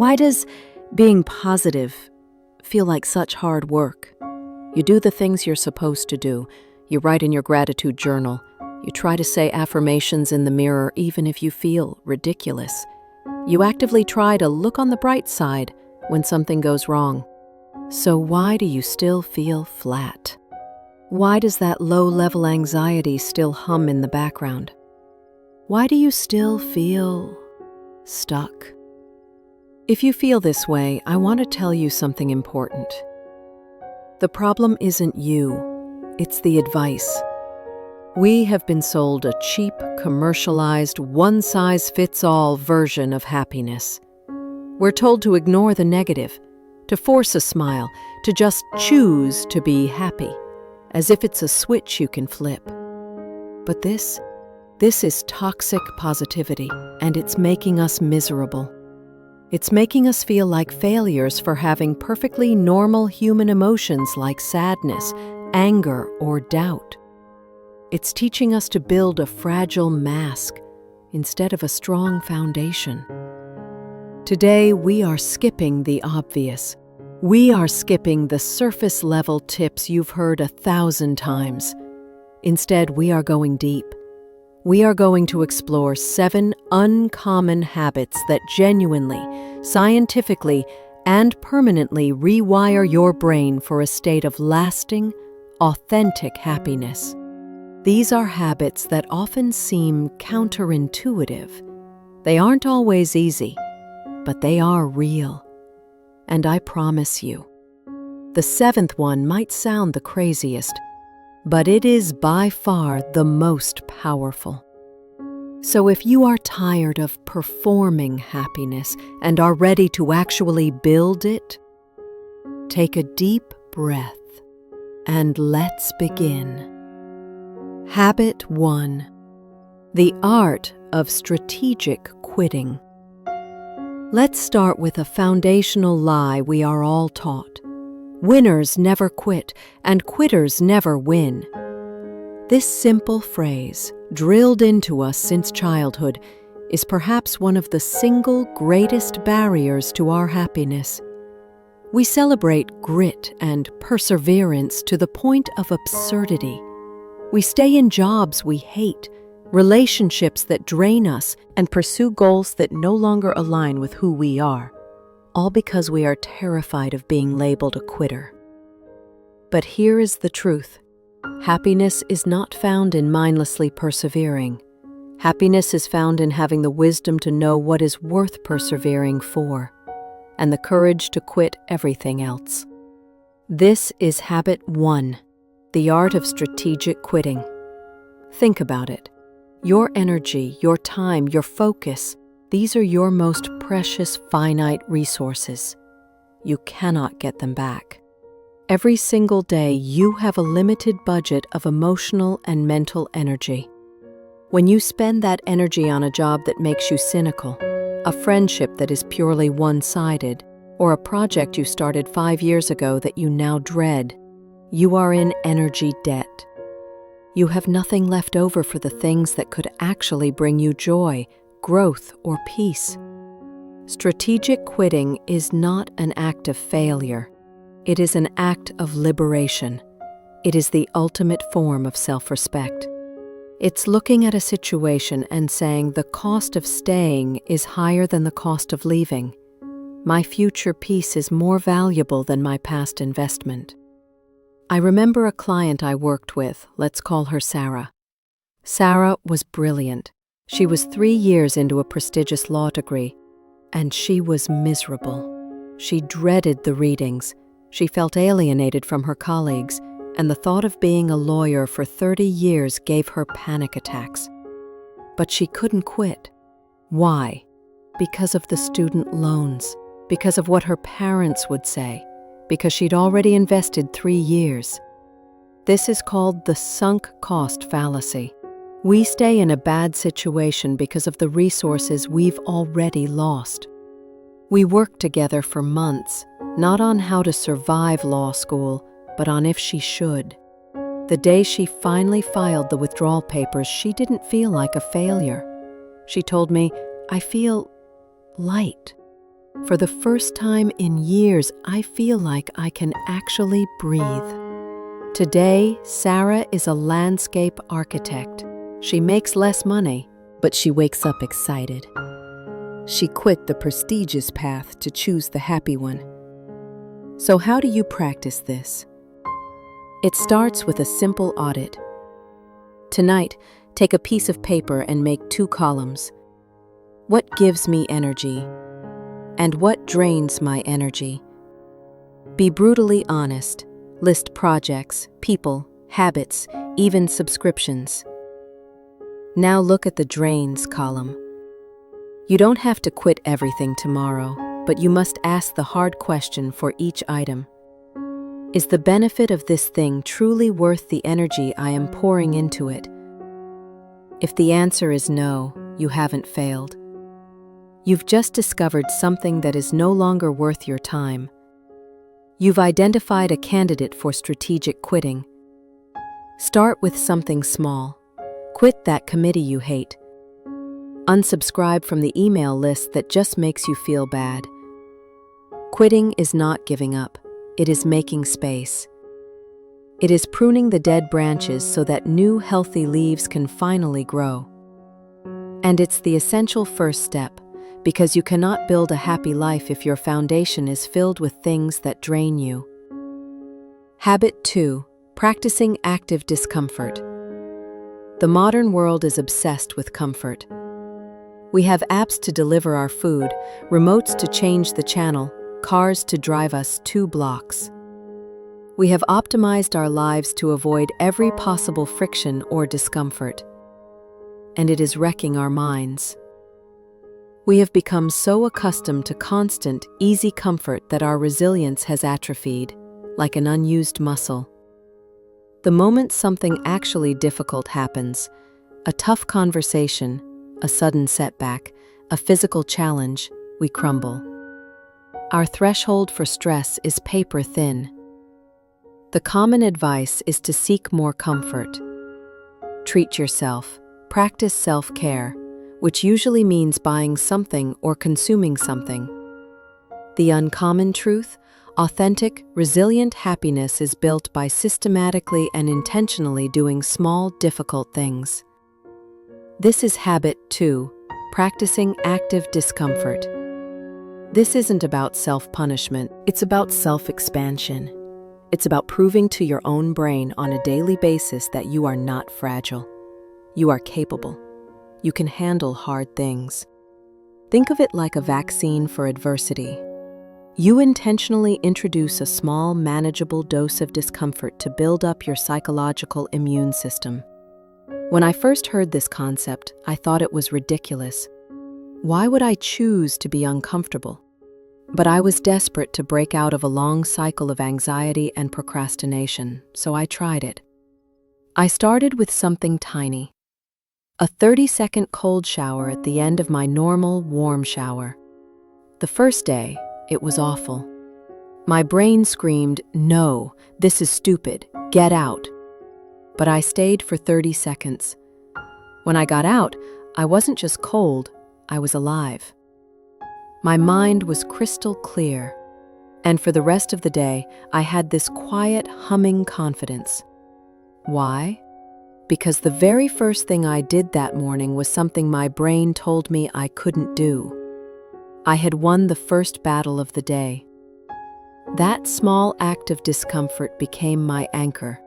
Why does being positive feel like such hard work? You do the things you're supposed to do. You write in your gratitude journal. You try to say affirmations in the mirror even if you feel ridiculous. You actively try to look on the bright side when something goes wrong. So why do you still feel flat? Why does that low-level anxiety still hum in the background? Why do you still feel stuck? If you feel this way, I want to tell you something important. The problem isn't you, it's the advice. We have been sold a cheap, commercialized, one-size-fits-all version of happiness. We're told to ignore the negative, to force a smile, to just choose to be happy, as if it's a switch you can flip. But this is toxic positivity, and it's making us miserable. It's making us feel like failures for having perfectly normal human emotions like sadness, anger, or doubt. It's teaching us to build a fragile mask instead of a strong foundation. Today, we are skipping the obvious. We are skipping the surface-level tips you've heard 1,000 times. Instead, we are going deep. We are going to explore 7 uncommon habits that genuinely, scientifically, and permanently rewire your brain for a state of lasting, authentic happiness. These are habits that often seem counterintuitive. They aren't always easy, but they are real. And I promise you, the 7th one might sound the craziest, but it is by far the most powerful. So if you are tired of performing happiness and are ready to actually build it, take a deep breath and let's begin. Habit 1. The art of strategic quitting. Let's start with a foundational lie we are all taught. Winners never quit, and quitters never win. This simple phrase, drilled into us since childhood, is perhaps one of the single greatest barriers to our happiness. We celebrate grit and perseverance to the point of absurdity. We stay in jobs we hate, relationships that drain us, and pursue goals that no longer align with who we are, all because we are terrified of being labeled a quitter. But here is the truth. Happiness is not found in mindlessly persevering. Happiness is found in having the wisdom to know what is worth persevering for, and the courage to quit everything else. This is habit 1, the art of strategic quitting. Think about it. Your energy, your time, your focus, these are your most precious finite resources. You cannot get them back. Every single day, you have a limited budget of emotional and mental energy. When you spend that energy on a job that makes you cynical, a friendship that is purely one-sided, or a project you started 5 years ago that you now dread, you are in energy debt. You have nothing left over for the things that could actually bring you joy, growth, or peace. Strategic quitting is not an act of failure. It is an act of liberation. It is the ultimate form of self-respect. It's looking at a situation and saying the cost of staying is higher than the cost of leaving. My future peace is more valuable than my past investment. I remember a client I worked with, let's call her Sarah. Sarah was brilliant. She was 3 years into a prestigious law degree, and she was miserable. She dreaded the readings. She felt alienated from her colleagues, and the thought of being a lawyer for 30 years gave her panic attacks. But she couldn't quit. Why? Because of the student loans, because of what her parents would say, because she'd already invested 3 years. This is called the sunk cost fallacy. We stay in a bad situation because of the resources we've already lost. We worked together for months, not on how to survive law school, but on if she should. The day she finally filed the withdrawal papers, she didn't feel like a failure. She told me, "I feel light." For the first time in years, I feel like I can actually breathe. Today, Sarah is a landscape architect. She makes less money, but she wakes up excited. She quit the prestigious path to choose the happy one. So how do you practice this? It starts with a simple audit. Tonight, take a piece of paper and make 2 columns. What gives me energy? And what drains my energy? Be brutally honest. List projects, people, habits, even subscriptions. Now look at the drains column. You don't have to quit everything tomorrow, but you must ask the hard question for each item. Is the benefit of this thing truly worth the energy I am pouring into it? If the answer is no, you haven't failed. You've just discovered something that is no longer worth your time. You've identified a candidate for strategic quitting. Start with something small. Quit that committee you hate. Unsubscribe from the email list that just makes you feel bad. Quitting is not giving up. It is making space. It is pruning the dead branches so that new healthy leaves can finally grow. And it's the essential first step, because you cannot build a happy life if your foundation is filled with things that drain you. Habit 2. Practicing active discomfort. The modern world is obsessed with comfort. We have apps to deliver our food, remotes to change the channel, cars to drive us 2 blocks. We have optimized our lives to avoid every possible friction or discomfort. And it is wrecking our minds. We have become so accustomed to constant, easy comfort that our resilience has atrophied, like an unused muscle. The moment something actually difficult happens, a tough conversation, a sudden setback, a physical challenge, we crumble. Our threshold for stress is paper thin. The common advice is to seek more comfort. Treat yourself, practice self-care, which usually means buying something or consuming something. The uncommon truth, authentic, resilient happiness is built by systematically and intentionally doing small, difficult things. This is habit 2, practicing active discomfort. This isn't about self-punishment, it's about self-expansion. It's about proving to your own brain on a daily basis that you are not fragile. You are capable. You can handle hard things. Think of it like a vaccine for adversity. You intentionally introduce a small, manageable dose of discomfort to build up your psychological immune system. When I first heard this concept, I thought it was ridiculous. Why would I choose to be uncomfortable? But I was desperate to break out of a long cycle of anxiety and procrastination, so I tried it. I started with something tiny. A 30-second cold shower at the end of my normal warm shower. The first day, it was awful. My brain screamed, "No, this is stupid, get out." But I stayed for 30 seconds. When I got out, I wasn't just cold, I was alive. My mind was crystal clear, and for the rest of the day, I had this quiet, humming confidence. Why? Because the very first thing I did that morning was something my brain told me I couldn't do. I had won the first battle of the day. That small act of discomfort became my anchor.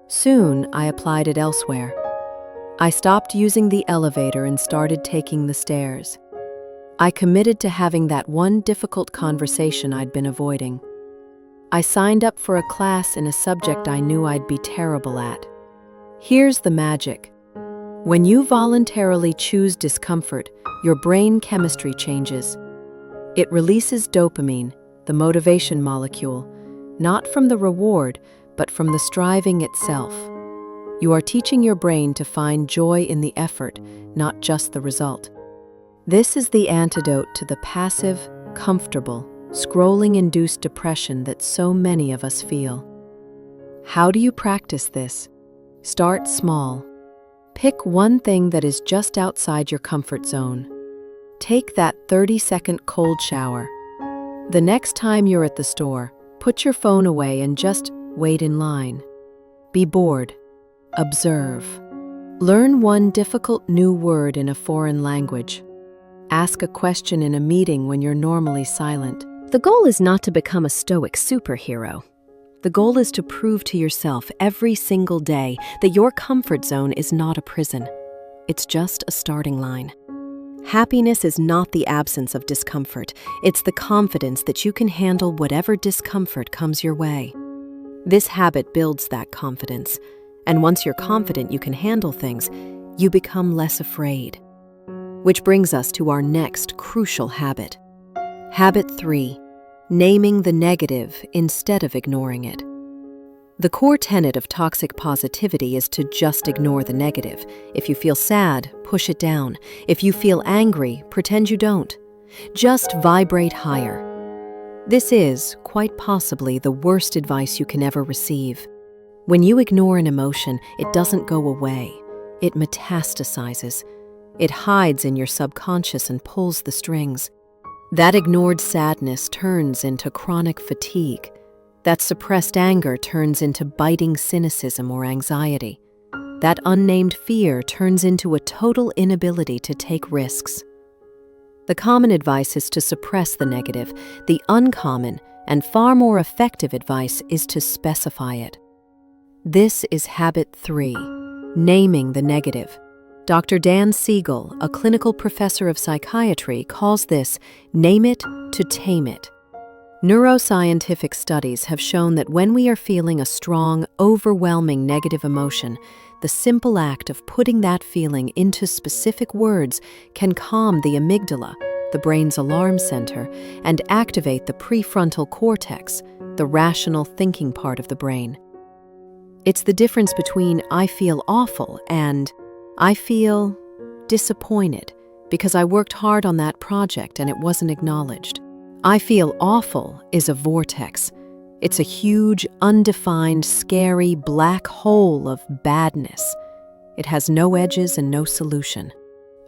Soon, I applied it elsewhere. I stopped using the elevator and started taking the stairs. I committed to having that one difficult conversation I'd been avoiding. I signed up for a class in a subject I knew I'd be terrible at. Here's the magic. When you voluntarily choose discomfort, your brain chemistry changes. It releases dopamine, the motivation molecule, not from the reward, but from the striving itself. You are teaching your brain to find joy in the effort, not just the result. This is the antidote to the passive, comfortable, scrolling-induced depression that so many of us feel. How do you practice this? Start small. Pick one thing that is just outside your comfort zone. Take that 30-second cold shower, The next time you're at the store, put your phone away and just wait in line. Be bored. Observe. Learn one difficult new word in a foreign language. Ask a question in a meeting when you're normally silent. The goal is not to become a stoic superhero. The goal is to prove to yourself every single day that your comfort zone is not a prison. It's just a starting line. Happiness is not the absence of discomfort. It's the confidence that you can handle whatever discomfort comes your way. This habit builds that confidence. And once you're confident you can handle things, you become less afraid. Which brings us to our next crucial habit. Habit 3, naming the negative instead of ignoring it. The core tenet of toxic positivity is to just ignore the negative. If you feel sad, push it down. If you feel angry, pretend you don't. Just vibrate higher. This is, quite possibly, the worst advice you can ever receive. When you ignore an emotion, it doesn't go away. It metastasizes. It hides in your subconscious and pulls the strings. That ignored sadness turns into chronic fatigue. That suppressed anger turns into biting cynicism or anxiety. That unnamed fear turns into a total inability to take risks. The common advice is to suppress the negative. The uncommon and far more effective advice is to specify it. This is habit 3, naming the negative. Dr. Dan Siegel, a clinical professor of psychiatry, calls this name it to tame it. Neuroscientific studies have shown that when we are feeling a strong, overwhelming negative emotion, the simple act of putting that feeling into specific words can calm the amygdala, the brain's alarm center, and activate the prefrontal cortex, the rational thinking part of the brain. It's the difference between I feel awful and I feel disappointed because I worked hard on that project and it wasn't acknowledged. I feel awful is a vortex. It's a huge, undefined, scary black hole of badness. It has no edges and no solution.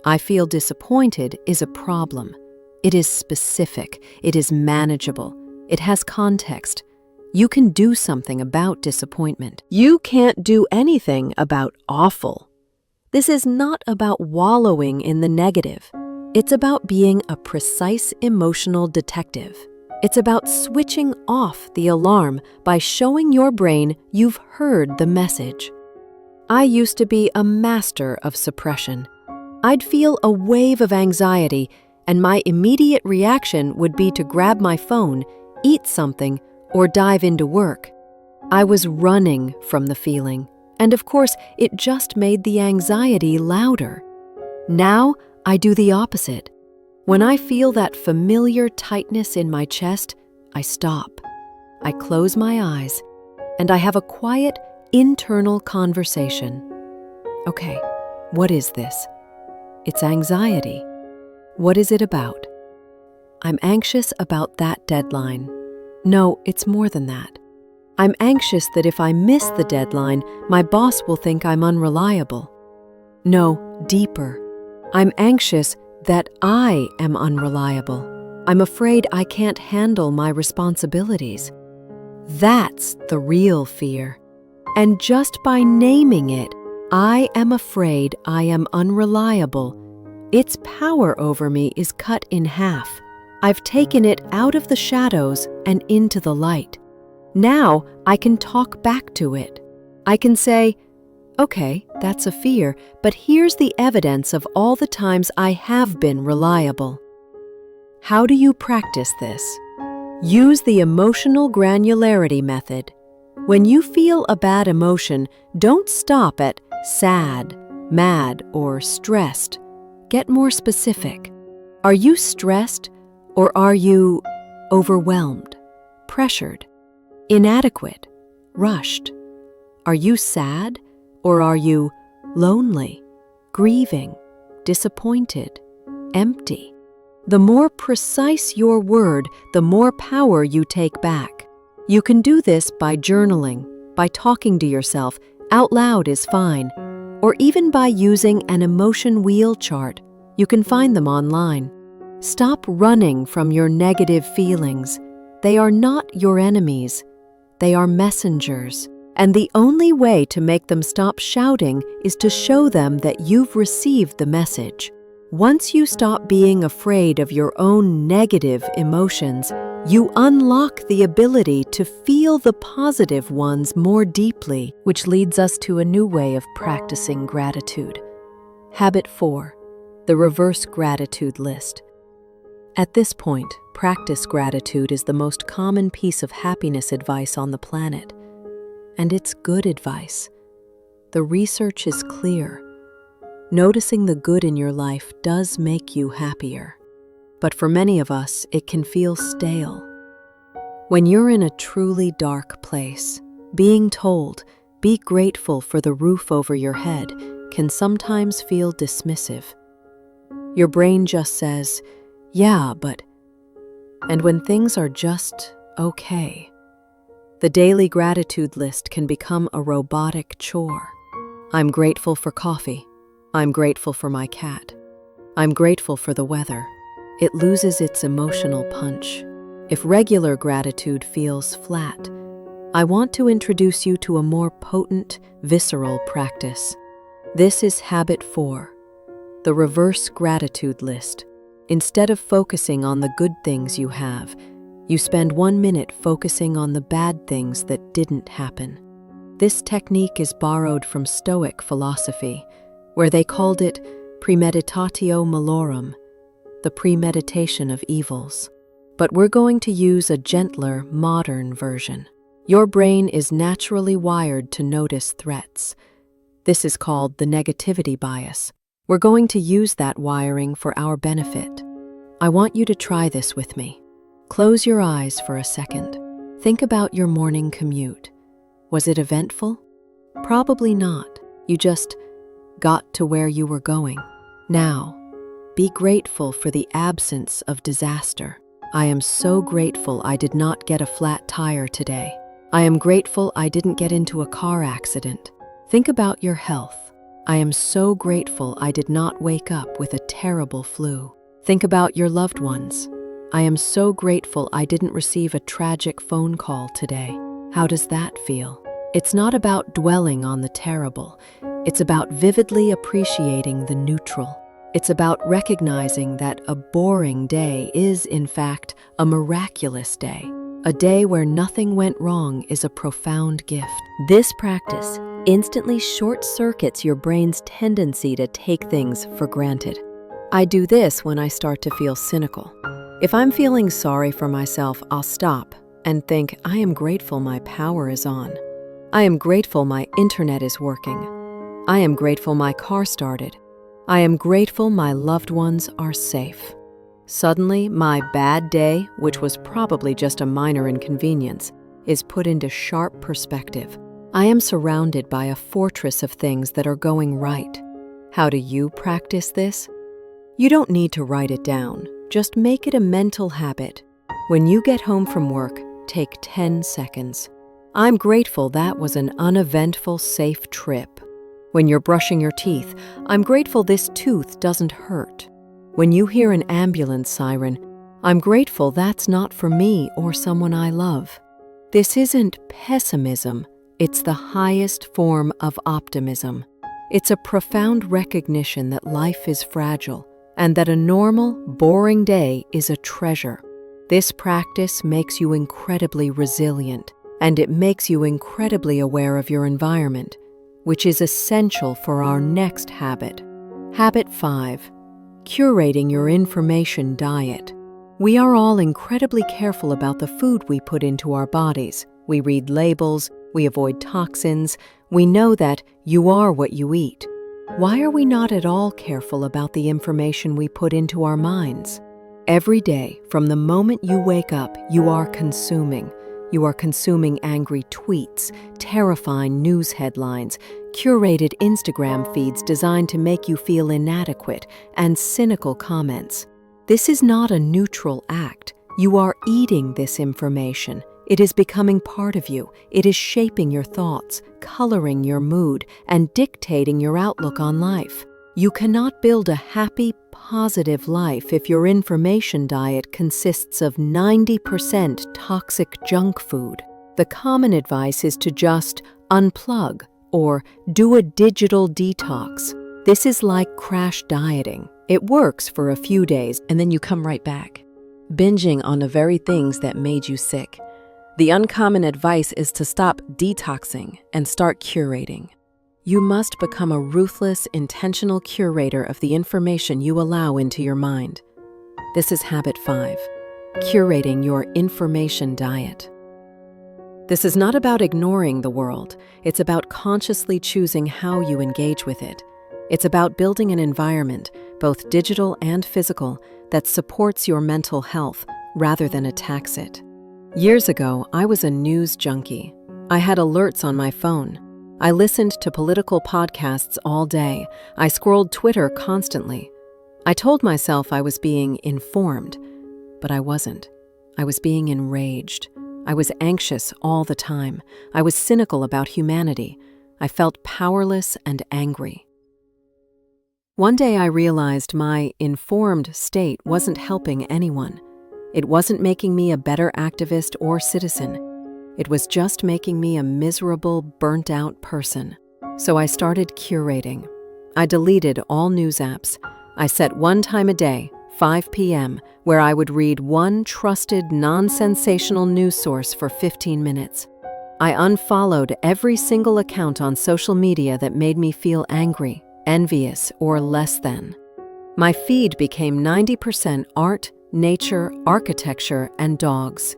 I feel disappointed is a problem. It is specific. It is manageable. It has context. You can do something about disappointment. You can't do anything about awful. This is not about wallowing in the negative. It's about being a precise emotional detective. It's about switching off the alarm by showing your brain you've heard the message. I used to be a master of suppression. I'd feel a wave of anxiety, and my immediate reaction would be to grab my phone, eat something, or dive into work. I was running from the feeling, and of course, it just made the anxiety louder. Now, I do the opposite. When I feel that familiar tightness in my chest, I stop. I close my eyes, and I have a quiet, internal conversation. Okay, what is this? It's anxiety. What is it about? I'm anxious about that deadline. No, it's more than that. I'm anxious that if I miss the deadline, my boss will think I'm unreliable. No, deeper. I'm anxious that I am unreliable. I'm afraid I can't handle my responsibilities. That's the real fear. And just by naming it, I am afraid I am unreliable, its power over me is cut in half. I've taken it out of the shadows and into the light. Now I can talk back to it. I can say, okay, that's a fear, but here's the evidence of all the times I have been reliable. How do you practice this? Use the emotional granularity method. When you feel a bad emotion, don't stop at sad, mad, or stressed. Get more specific. Are you stressed, or are you overwhelmed, pressured, inadequate, rushed? Are you sad, or are you lonely, grieving, disappointed, empty? The more precise your word, the more power you take back. You can do this by journaling, by talking to yourself, out loud is fine, or even by using an emotion wheel chart. You can find them online. Stop running from your negative feelings. They are not your enemies. They are messengers. And the only way to make them stop shouting is to show them that you've received the message. Once you stop being afraid of your own negative emotions, you unlock the ability to feel the positive ones more deeply, which leads us to a new way of practicing gratitude. Habit 4, the reverse gratitude list. At this point, practice gratitude is the most common piece of happiness advice on the planet. And it's good advice. The research is clear. Noticing the good in your life does make you happier. But for many of us, it can feel stale. When you're in a truly dark place, being told, "Be grateful for the roof over your head," can sometimes feel dismissive. Your brain just says, "Yeah, but..." And when things are just okay, the daily gratitude list can become a robotic chore. I'm grateful for coffee. I'm grateful for my cat. I'm grateful for the weather. It loses its emotional punch. If regular gratitude feels flat, I want to introduce you to a more potent, visceral practice. This is habit 4, the reverse gratitude list. Instead of focusing on the good things you have, you spend 1 minute focusing on the bad things that didn't happen. This technique is borrowed from Stoic philosophy, where they called it premeditatio malorum, the premeditation of evils. But we're going to use a gentler, modern version. Your brain is naturally wired to notice threats. This is called the negativity bias. We're going to use that wiring for our benefit. I want you to try this with me. Close your eyes for a second. Think about your morning commute. Was it eventful? Probably not. You just got to where you were going. Now, be grateful for the absence of disaster. I am so grateful I did not get a flat tire today. I am grateful I didn't get into a car accident. Think about your health. I am so grateful I did not wake up with a terrible flu. Think about your loved ones. I am so grateful I didn't receive a tragic phone call today. How does that feel? It's not about dwelling on the terrible. It's about vividly appreciating the neutral. It's about recognizing that a boring day is, in fact, a miraculous day. A day where nothing went wrong is a profound gift. This practice instantly short-circuits your brain's tendency to take things for granted. I do this when I start to feel cynical. If I'm feeling sorry for myself, I'll stop and think, I am grateful my power is on. I am grateful my internet is working. I am grateful my car started. I am grateful my loved ones are safe. Suddenly, my bad day, which was probably just a minor inconvenience, is put into sharp perspective. I am surrounded by a fortress of things that are going right. How do you practice this? You don't need to write it down. Just make it a mental habit. When you get home from work, take 10 seconds. I'm grateful that was an uneventful, safe trip. When you're brushing your teeth, I'm grateful this tooth doesn't hurt. When you hear an ambulance siren, I'm grateful that's not for me or someone I love. This isn't pessimism, it's the highest form of optimism. It's a profound recognition that life is fragile and that a normal, boring day is a treasure. This practice makes you incredibly resilient, and it makes you incredibly aware of your environment, which is essential for our next habit. Habit 5, curating your information diet. We are all incredibly careful about the food we put into our bodies. We read labels, we avoid toxins, we know that you are what you eat. Why are we not at all careful about the information we put into our minds? Every day, from the moment you wake up, you are consuming. You are consuming angry tweets, terrifying news headlines, curated Instagram feeds designed to make you feel inadequate, and cynical comments. This is not a neutral act. You are eating this information. It is becoming part of you. It is shaping your thoughts, coloring your mood, and dictating your outlook on life. You cannot build a happy, positive life if your information diet consists of 90% toxic junk food? The common advice is to just unplug or do a digital detox. This is like crash dieting. It works for a few days and then you come right back, binging on the very things that made you sick. The uncommon advice is to stop detoxing and start curating. You must become a ruthless, intentional curator of the information you allow into your mind. This is habit 5, curating your information diet. This is not about ignoring the world. It's about consciously choosing how you engage with it. It's about building an environment, both digital and physical, that supports your mental health rather than attacks it. Years ago, I was a news junkie. I had alerts on my phone. I listened to political podcasts all day. I scrolled Twitter constantly. I told myself I was being informed, but I wasn't. I was being enraged. I was anxious all the time. I was cynical about humanity. I felt powerless and angry. One day I realized my informed state wasn't helping anyone. It wasn't making me a better activist or citizen. It was just making me a miserable, burnt-out person. So I started curating. I deleted all news apps. I set one time a day, 5 p.m., where I would read one trusted, non-sensational news source for 15 minutes. I unfollowed every single account on social media that made me feel angry, envious, or less than. My feed became 90% art, nature, architecture, and dogs.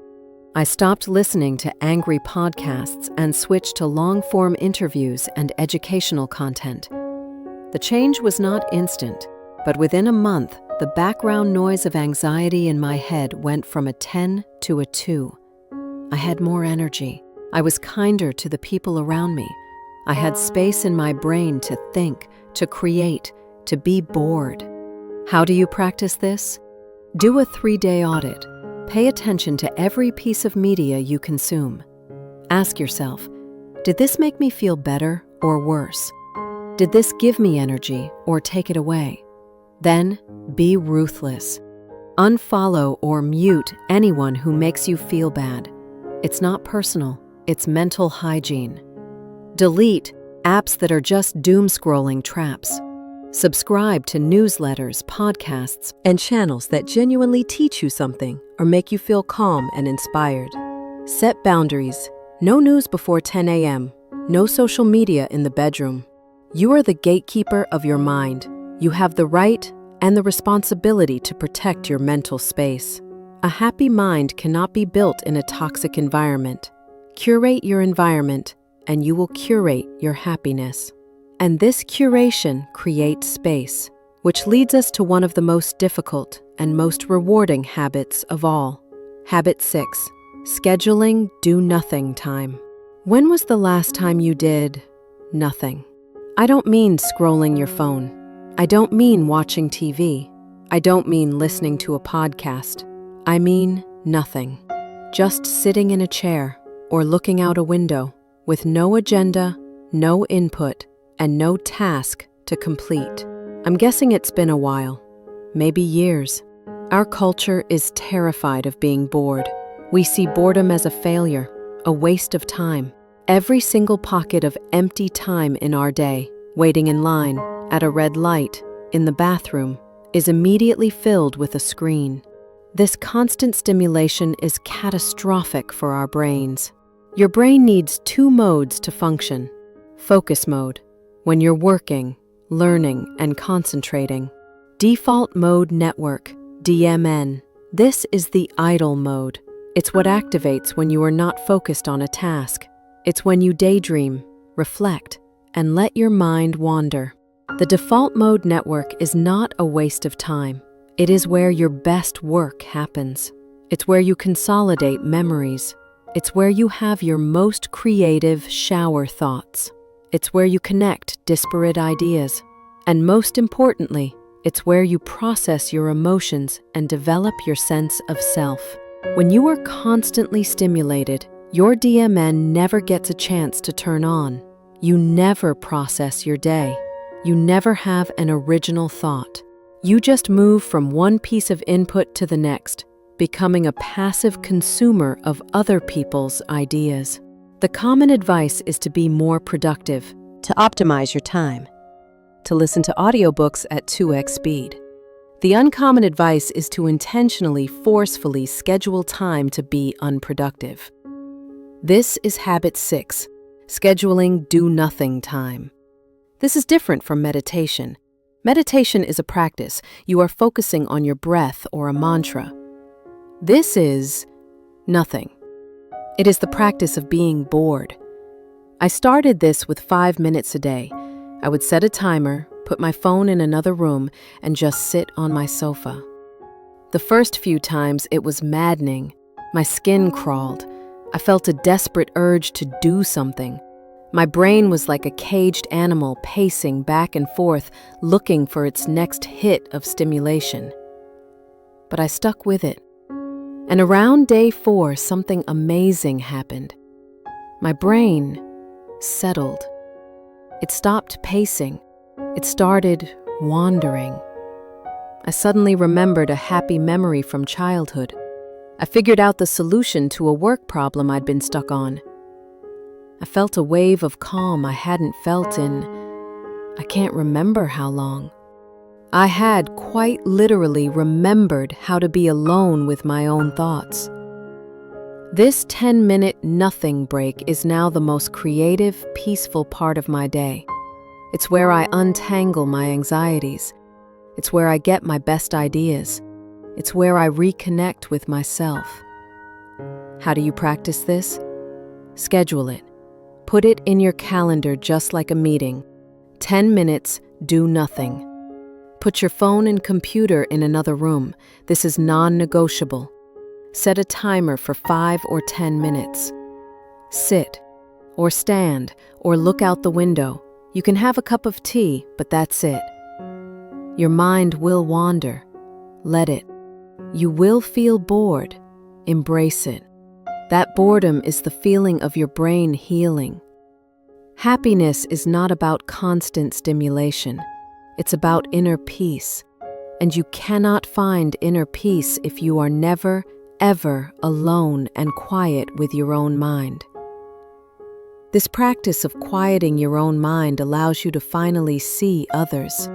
I stopped listening to angry podcasts and switched to long-form interviews and educational content. The change was not instant, but within a month, the background noise of anxiety in my head went from a 10 to a 2. I had more energy. I was kinder to the people around me. I had space in my brain to think, to create, to be bored. How do you practice this? Do a 3-day audit. Pay attention to every piece of media you consume. Ask yourself, did this make me feel better or worse? Did this give me energy or take it away? Then, be ruthless. Unfollow or mute anyone who makes you feel bad. It's not personal, it's mental hygiene. Delete apps that are just doom-scrolling traps. Subscribe to newsletters, podcasts, and channels that genuinely teach you something or make you feel calm and inspired. Set boundaries. No news before 10 a.m. No social media in the bedroom. You are the gatekeeper of your mind. You have the right and the responsibility to protect your mental space. A happy mind cannot be built in a toxic environment. Curate your environment, and you will curate your happiness. And this curation creates space, which leads us to one of the most difficult and most rewarding habits of all. Habit 6, scheduling do-nothing time. When was the last time you did nothing? I don't mean scrolling your phone. I don't mean watching TV. I don't mean listening to a podcast. I mean nothing. Just sitting in a chair or looking out a window with no agenda, no input, and no task to complete. I'm guessing it's been a while, maybe years. Our culture is terrified of being bored. We see boredom as a failure, a waste of time. Every single pocket of empty time in our day, waiting in line, at a red light, in the bathroom, is immediately filled with a screen. This constant stimulation is catastrophic for our brains. Your brain needs 2 modes to function. Focus mode, when you're working, learning, and concentrating. Default mode network, DMN. This is the idle mode. It's what activates when you are not focused on a task. It's when you daydream, reflect, and let your mind wander. The default mode network is not a waste of time. It is where your best work happens. It's where you consolidate memories. It's where you have your most creative shower thoughts. It's where you connect disparate ideas. And most importantly, it's where you process your emotions and develop your sense of self. When you are constantly stimulated, your DMN never gets a chance to turn on. You never process your day. You never have an original thought. You just move from one piece of input to the next, becoming a passive consumer of other people's ideas. The common advice is to be more productive, to optimize your time, to listen to audiobooks at 2x speed. The uncommon advice is to intentionally, forcefully schedule time to be unproductive. This is habit 6, scheduling do-nothing time. This is different from meditation. Meditation is a practice. You are focusing on your breath or a mantra. This is nothing. It is the practice of being bored. I started this with 5 minutes a day. I would set a timer, put my phone in another room, and just sit on my sofa. The first few times it was maddening. My skin crawled. I felt a desperate urge to do something. My brain was like a caged animal pacing back and forth, looking for its next hit of stimulation. But I stuck with it. And around day 4, something amazing happened. My brain settled. It stopped pacing. It started wandering. I suddenly remembered a happy memory from childhood. I figured out the solution to a work problem I'd been stuck on. I felt a wave of calm I hadn't felt in, I can't remember how long. I had quite literally remembered how to be alone with my own thoughts. This 10-minute nothing break is now the most creative, peaceful part of my day. It's where I untangle my anxieties. It's where I get my best ideas. It's where I reconnect with myself. How do you practice this? Schedule it. Put it in your calendar just like a meeting. 10 minutes, do nothing. Put your phone and computer in another room. This is non-negotiable. Set a timer for 5 or 10 minutes. Sit, or stand, or look out the window. You can have a cup of tea, but that's it. Your mind will wander. Let it. You will feel bored. Embrace it. That boredom is the feeling of your brain healing. Happiness is not about constant stimulation. It's about inner peace. And you cannot find inner peace if you are never, ever alone and quiet with your own mind. This practice of quieting your own mind allows you to finally see others.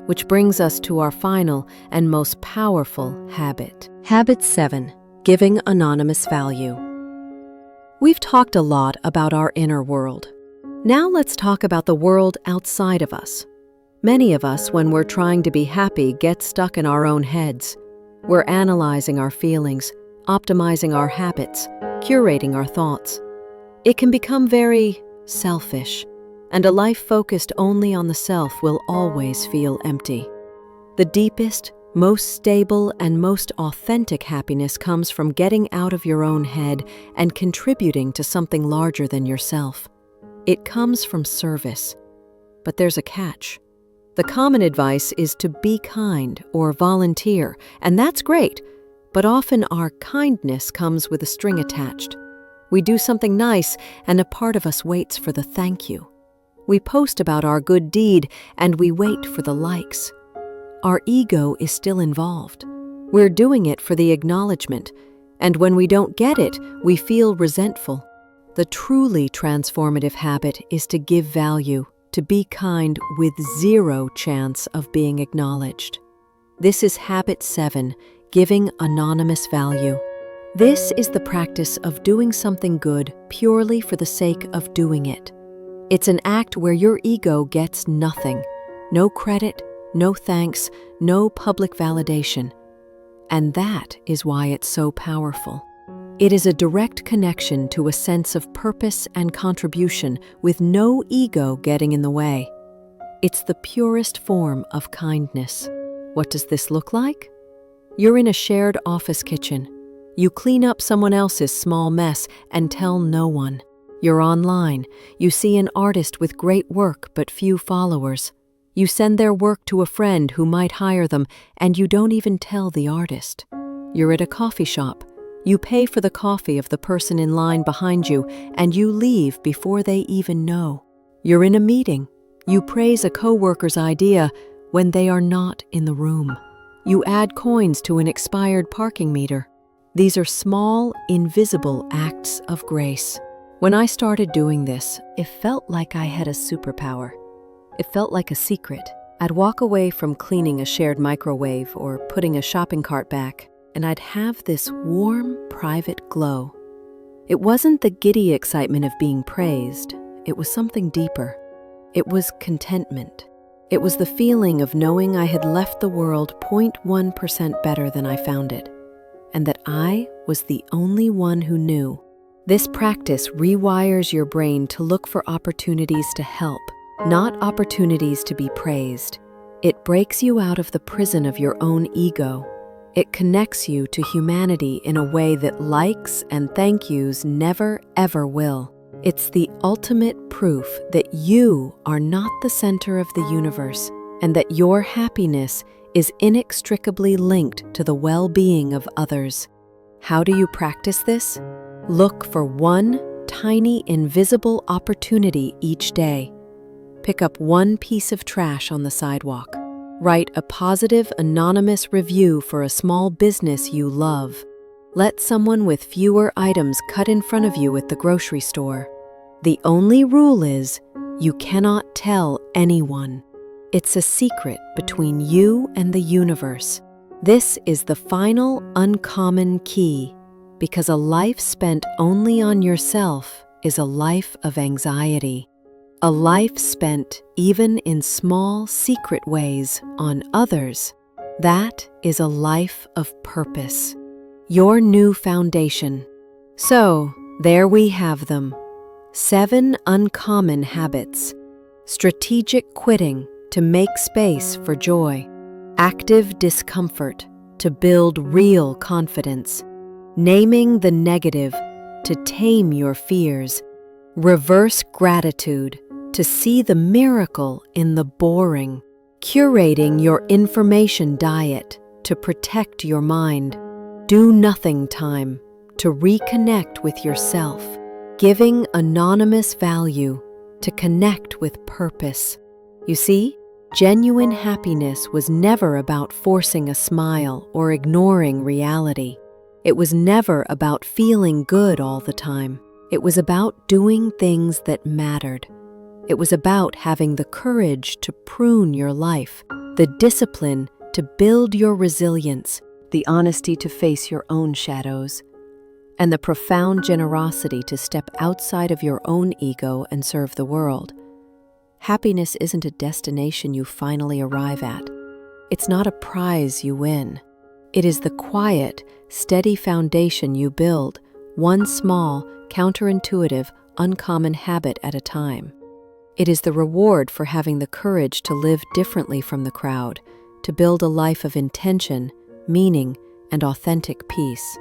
Which brings us to our final and most powerful habit. Habit 7. Giving anonymous value. We've talked a lot about our inner world. Now let's talk about the world outside of us. Many of us, when we're trying to be happy, get stuck in our own heads. We're analyzing our feelings, optimizing our habits, curating our thoughts. It can become very selfish, and a life focused only on the self will always feel empty. The deepest, most stable, and most authentic happiness comes from getting out of your own head and contributing to something larger than yourself. It comes from service. But there's a catch. The common advice is to be kind or volunteer, and that's great, but often our kindness comes with a string attached. We do something nice, and a part of us waits for the thank you. We post about our good deed, and we wait for the likes. Our ego is still involved. We're doing it for the acknowledgement, and when we don't get it, we feel resentful. The truly transformative habit is to give value, to be kind with zero chance of being acknowledged. This is habit 7, giving anonymous value. This is the practice of doing something good purely for the sake of doing it. It's an act where your ego gets nothing, no credit, no thanks, no public validation. And that is why it's so powerful. It is a direct connection to a sense of purpose and contribution with no ego getting in the way. It's the purest form of kindness. What does this look like? You're in a shared office kitchen. You clean up someone else's small mess and tell no one. You're online. You see an artist with great work but few followers. You send their work to a friend who might hire them, and you don't even tell the artist. You're at a coffee shop. You pay for the coffee of the person in line behind you, and you leave before they even know. You're in a meeting. You praise a coworker's idea, when they are not in the room. You add coins to an expired parking meter. These are small, invisible acts of grace. When I started doing this, it felt like I had a superpower. It felt like a secret. I'd walk away from cleaning a shared microwave or putting a shopping cart back, and I'd have this warm, private glow. It wasn't the giddy excitement of being praised. It was something deeper. It was contentment. It was the feeling of knowing I had left the world 0.1% better than I found it, and that I was the only one who knew. This practice rewires your brain to look for opportunities to help, not opportunities to be praised. It breaks you out of the prison of your own ego. It connects you to humanity in a way that likes and thank yous never, ever will. It's the ultimate proof that you are not the center of the universe and that your happiness is inextricably linked to the well-being of others. How do you practice this? Look for one tiny, invisible opportunity each day. Pick up one piece of trash on the sidewalk. Write a positive, anonymous review for a small business you love. Let someone with fewer items cut in front of you at the grocery store. The only rule is, you cannot tell anyone. It's a secret between you and the universe. This is the final uncommon key, because a life spent only on yourself is a life of anxiety. A life spent, even in small, secret ways, on others, that is a life of purpose. Your new foundation. So, there we have them. 7 uncommon habits. Strategic quitting to make space for joy. Active discomfort to build real confidence. Naming the negative to tame your fears. Reverse gratitude to see the miracle in the boring. Curating your information diet to protect your mind. Do nothing time to reconnect with yourself. Giving anonymous value to connect with purpose. You see, genuine happiness was never about forcing a smile or ignoring reality. It was never about feeling good all the time. It was about doing things that mattered. It was about having the courage to prune your life, the discipline to build your resilience, the honesty to face your own shadows, and the profound generosity to step outside of your own ego and serve the world. Happiness isn't a destination you finally arrive at. It's not a prize you win. It is the quiet, steady foundation you build, one small, counterintuitive, uncommon habit at a time. It is the reward for having the courage to live differently from the crowd, to build a life of intention, meaning, and authentic peace.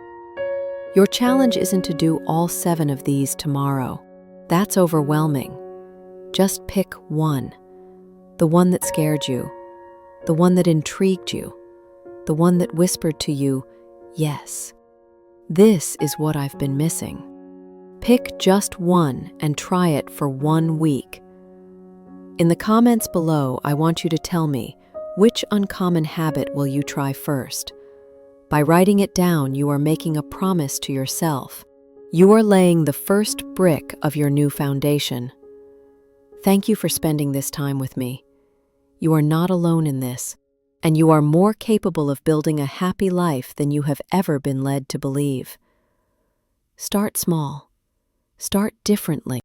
Your challenge isn't to do all 7 of these tomorrow. That's overwhelming. Just pick one. The one that scared you. The one that intrigued you. The one that whispered to you, yes. This is what I've been missing. Pick just one and try it for 1 week. In the comments below, I want you to tell me, which uncommon habit will you try first? By writing it down, you are making a promise to yourself. You are laying the first brick of your new foundation. Thank you for spending this time with me. You are not alone in this, and you are more capable of building a happy life than you have ever been led to believe. Start small. Start differently.